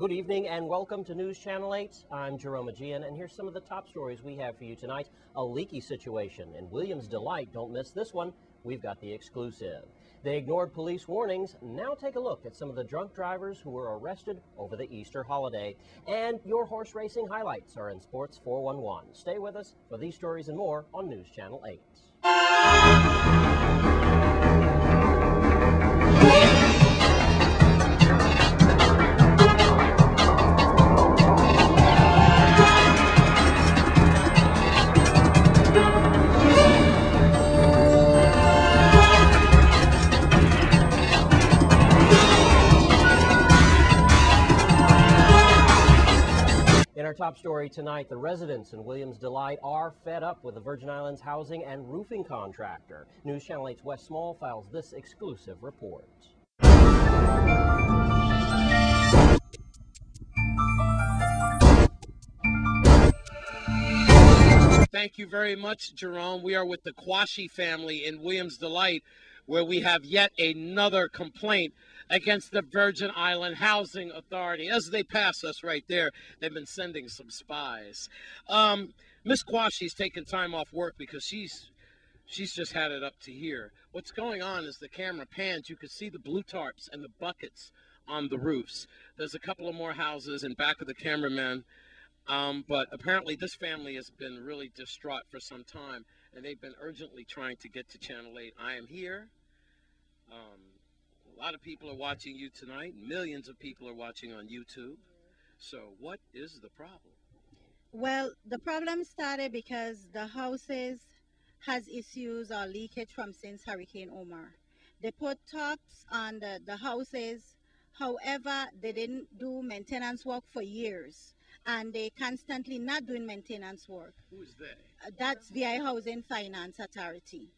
Good evening and welcome to News Channel 8. I'm Jerome Aegean, and here's some of the top stories we have for you tonight. A leaky situation in Williams Delight. Don't miss this one. We've got the exclusive. They ignored police warnings. Now take a look at some of the drunk drivers who were arrested over the Easter holiday. And your horse racing highlights are in Sports 411. Stay with us for these stories and more on News Channel 8. In our top story tonight, the residents in Williams Delight are fed up with the Virgin Islands housing and roofing contractor. News Channel 8's Wes Small files this exclusive report. Thank you very much, Jerome. We are with the Quashi family in Williams Delight, where we have yet another complaint against the Virgin Island Housing Authority. As they pass us right there, they've been sending some spies. Miss Quashi's taking time off work because she's just had it up to here. What's going on is the camera pans. You can see the blue tarps and the buckets on the roofs. There's a couple of more houses in back of the cameraman. But apparently this family has been really distraught for some time, and they've been urgently trying to get to Channel 8. I am here. A lot of people are watching you tonight. Millions of people are watching on YouTube. So what is the problem? Well, the problem started because the houses has issues or leakage from since Hurricane Omar. They put tops on the houses. However, they didn't do maintenance work for years. And they constantly not doing maintenance work. Who is they? That's VI Housing Finance Authority.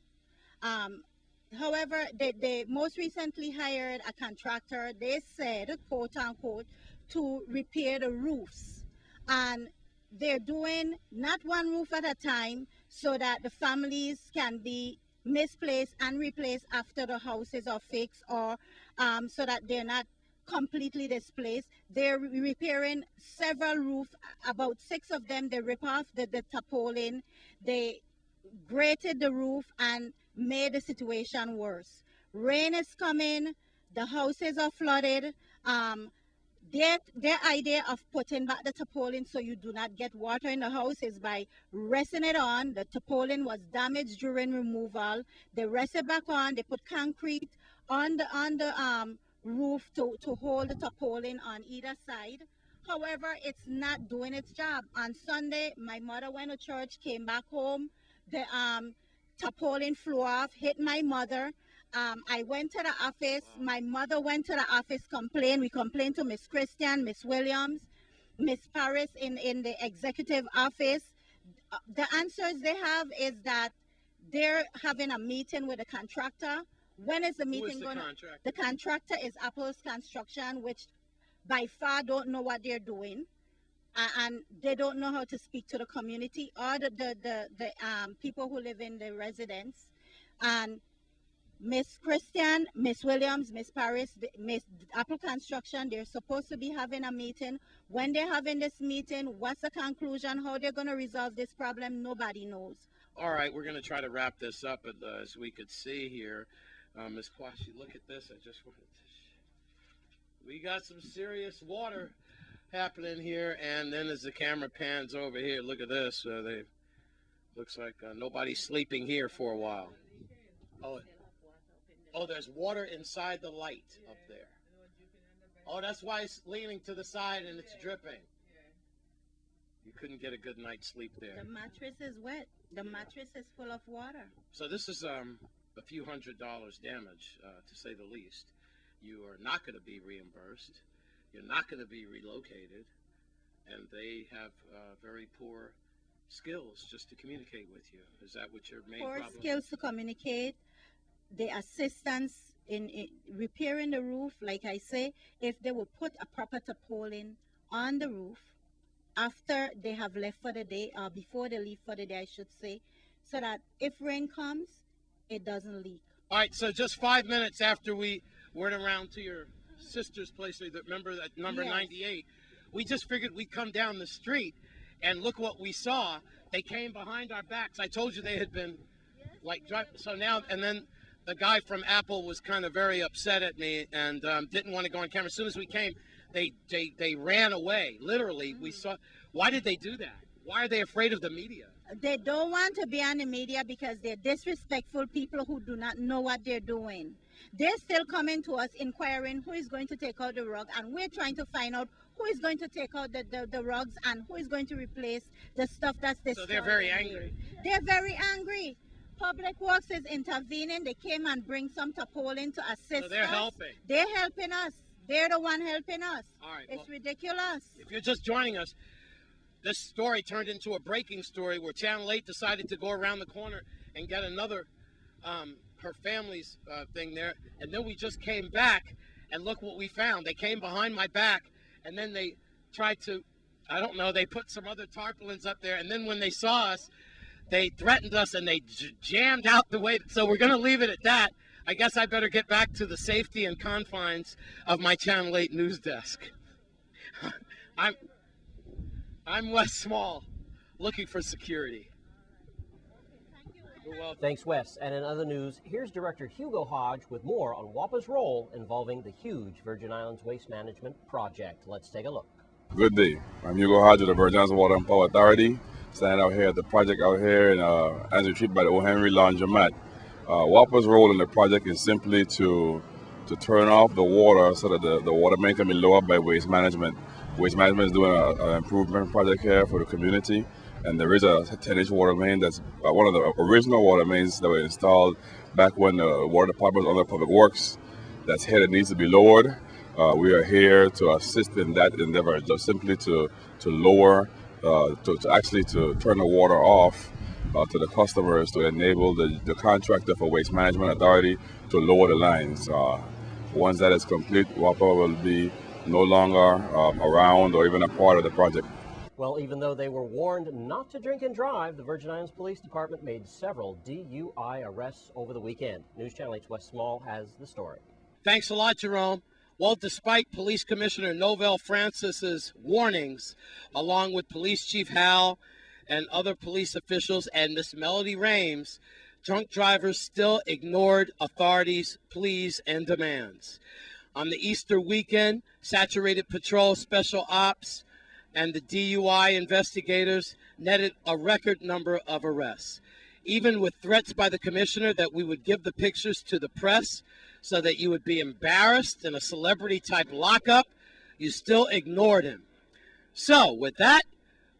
However, they most recently hired a contractor, they said, quote unquote, to repair the roofs. And they're doing not one roof at a time so that the families can be misplaced and replaced after the houses are fixed, or so that they're not completely displaced. They're repairing several roofs, about 6 of them. They rip off the tarpaulin, they grated the roof and made the situation worse. Rain is coming, the houses are flooded. Their idea of putting back the tarpaulin so you do not get water in the house is by resting it on. The tarpaulin was damaged during removal. They rest it back on. They put concrete on the roof to hold the tarpaulin on either side. However, it's not doing its job. On Sunday, my mother went to church, came back home. The tarpaulin flew off, hit my mother. I went to the office. My mother went to the office, complained. We complained to Miss Christian, Miss Williams, Miss Paris in the executive office. The answers they have is that they're having a meeting with the contractor. When is the meeting going to? The contractor is Apple's Construction, which by far don't know what they're doing, and they don't know how to speak to the community or the people who live in the residence. And Miss Christian, Miss Williams, Miss Paris, Miss Apple Construction, they're supposed to be having a meeting. When they're having this meeting, what's the conclusion? How they're going to resolve this problem? Nobody knows. All right, we're going to try to wrap this up, as we could see here. Ms. Quashi, look at this. I just wanted to. We got some serious water happening here, and then as the camera pans over here, look at this. Looks like nobody's sleeping here for a while. Oh, there's water inside the light up there. Oh, that's why it's leaning to the side and it's dripping. You couldn't get a good night's sleep there. The mattress is wet. The mattress is full of water. So this is a few $100 damage, to say the least. You are not going to be reimbursed. You're not going to be relocated. And they have very poor skills just to communicate with you. Is that what your main problem is? Poor skills to communicate. The assistance in repairing the roof, like I say, if they would put a proper tarpaulin on the roof after they have left for the day, or before they leave for the day, I should say, so that if rain comes, it doesn't leak. All right, so just 5 minutes after we went around to your sister's place, remember that number Yes. 98. We just figured we'd come down the street, and look what we saw. They came behind our backs. I told you they had been like so now, and then the guy from Apple was kind of very upset at me and didn't want to go on camera. As soon as we came, they ran away. Literally, we saw. Why did they do that? Why are they afraid of the media? They don't want to be on the media because they're disrespectful people who do not know what they're doing. They're still coming to us inquiring who is going to take out the rug, and we're trying to find out who is going to take out the rugs and who is going to replace the stuff that's destroyed. So they're very angry. They're very angry. Public Works is intervening. They came and bring some tarpaulin to assist So they're us. helping. They're helping us. They're the one helping us. All right. It's Well, ridiculous. if you're just joining us, this story turned into a breaking story where Channel 8 decided to go around the corner and get another, her family's thing there. And then we just came back, and look what we found. They came behind my back, and then they tried to, I don't know, they put some other tarpaulins up there. And then when they saw us, they threatened us, and they jammed out the way. So we're going to leave it at that. I guess I better get back to the safety and confines of my Channel 8 news desk. I'm Wes Small, looking for security. You're welcome. Thanks, Wes. And in other news, here's Director Hugo Hodge with more on WAPA's role involving the huge Virgin Islands Waste Management Project. Let's take a look. Good day. I'm Hugo Hodge of the Virgin Islands Water and Power Authority. Standing out here at the project out here in Andrew Street by the O. Henry Laundromat. WAPA's role in the project is simply to turn off the water so that the water main can be lowered by waste management. Waste management is doing an improvement project here for the community, and there is a 10-inch water main that's one of the original water mains that were installed back when the water department was under Public Works. That's here that needs to be lowered. We are here to assist in that endeavor, just simply to lower, to actually turn the water off to the customers to enable the contractor for Waste Management Authority to lower the lines. Once that is complete, WAPA will be no longer around or even a part of the project. Well, even though they were warned not to drink and drive, the Virgin Islands Police Department made several DUI arrests over the weekend. News Channel 8's Wes Small has the story. Thanks a lot, Jerome. Well, despite Police Commissioner Novell Francis's warnings, along with Police Chief Hal and other police officials and Miss Melody Rames, drunk drivers still ignored authorities' pleas and demands. On the Easter weekend, Saturated Patrol Special Ops and the DUI investigators netted a record number of arrests. Even with threats by the commissioner that we would give the pictures to the press so that you would be embarrassed in a celebrity-type lockup, you still ignored him. So with that,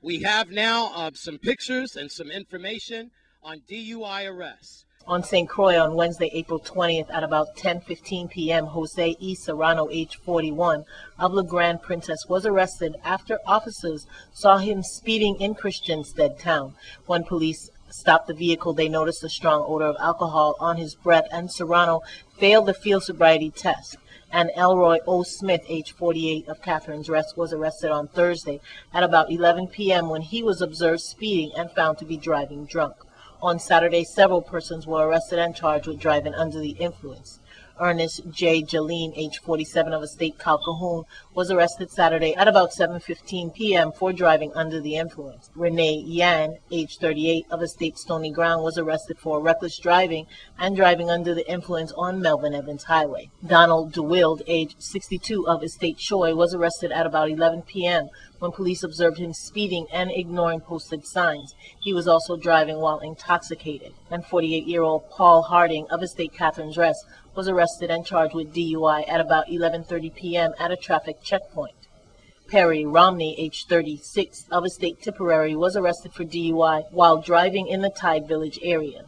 we have now some pictures and some information on DUI arrests. On St. Croix on Wednesday, April 20th at about 10:15 p.m., Jose E. Serrano, age 41, of La Grande Princess, was arrested after officers saw him speeding in Christiansted town. When police stopped the vehicle, they noticed a strong odor of alcohol on his breath, and Serrano failed the field sobriety test. And Elroy O. Smith, age 48, of Catherine's Rest, was arrested on Thursday at about 11 p.m. when he was observed speeding and found to be driving drunk. On Saturday, several persons were arrested and charged with driving under the influence. Ernest J. Jaleen, age 47, of Estate Calcahoon, was arrested Saturday at about 7:15 p.m. for driving under the influence. Renee Yan, age 38, of Estate Stony Ground, was arrested for reckless driving and driving under the influence on Melvin Evans Highway. Donald DeWild, age 62, of Estate Shoy, was arrested at about 11 p.m. when police observed him speeding and ignoring posted signs. He was also driving while intoxicated. And 48-year-old Paul Harding, of Estate Catherine's Rest, was arrested and charged with DUI at about 11:30 p.m. at a traffic checkpoint. Perry Romney, age 36, of Estate Tipperary, was arrested for DUI while driving in the Tide Village area.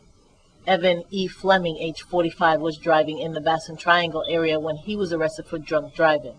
Evan E. Fleming, age 45, was driving in the Bassin Triangle area when he was arrested for drunk driving.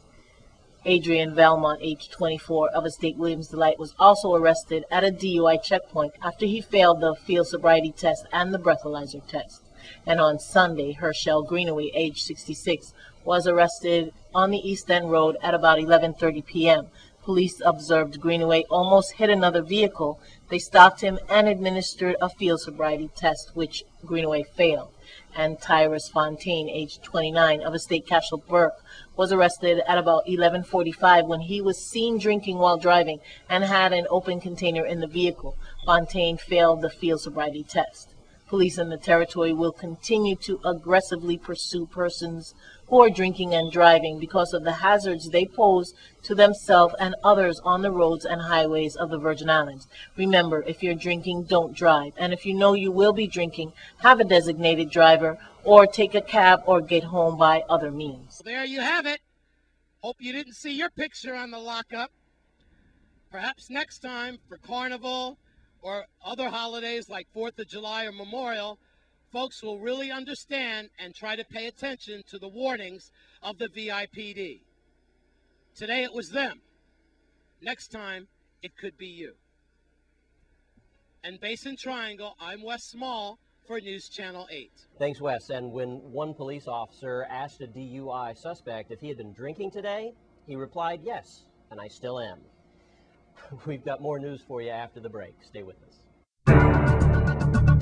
Adrian Valmont, age 24, of Estate Williams Delight, was also arrested at a DUI checkpoint after he failed the field sobriety test and the breathalyzer test. And on Sunday, Herschel Greenaway, age 66, was arrested on the East End Road at about 11:30 p.m. Police observed Greenaway almost hit another vehicle. They stopped him and administered a field sobriety test, which Greenaway failed. and Tyrus Fontaine, age 29, of Estate Castle Burke, was arrested at about 11:45 when he was seen drinking while driving and had an open container in the vehicle. Fontaine failed the field sobriety test. Police in the territory will continue to aggressively pursue persons who are drinking and driving because of the hazards they pose to themselves and others on the roads and highways of the Virgin Islands. Remember, if you're drinking, don't drive. And if you know you will be drinking, have a designated driver or take a cab or get home by other means. There you have it. Hope you didn't see your picture on the lockup. Perhaps next time for Carnival or other holidays like 4th of July or Memorial, folks will really understand and try to pay attention to the warnings of the VIPD. Today it was them. Next time, it could be you. And Basin Triangle, I'm Wes Small for News Channel 8. Thanks, Wes. And when one police officer asked a DUI suspect if he had been drinking today, he replied, yes, and I still am. We've got more news for you after the break. Stay with us.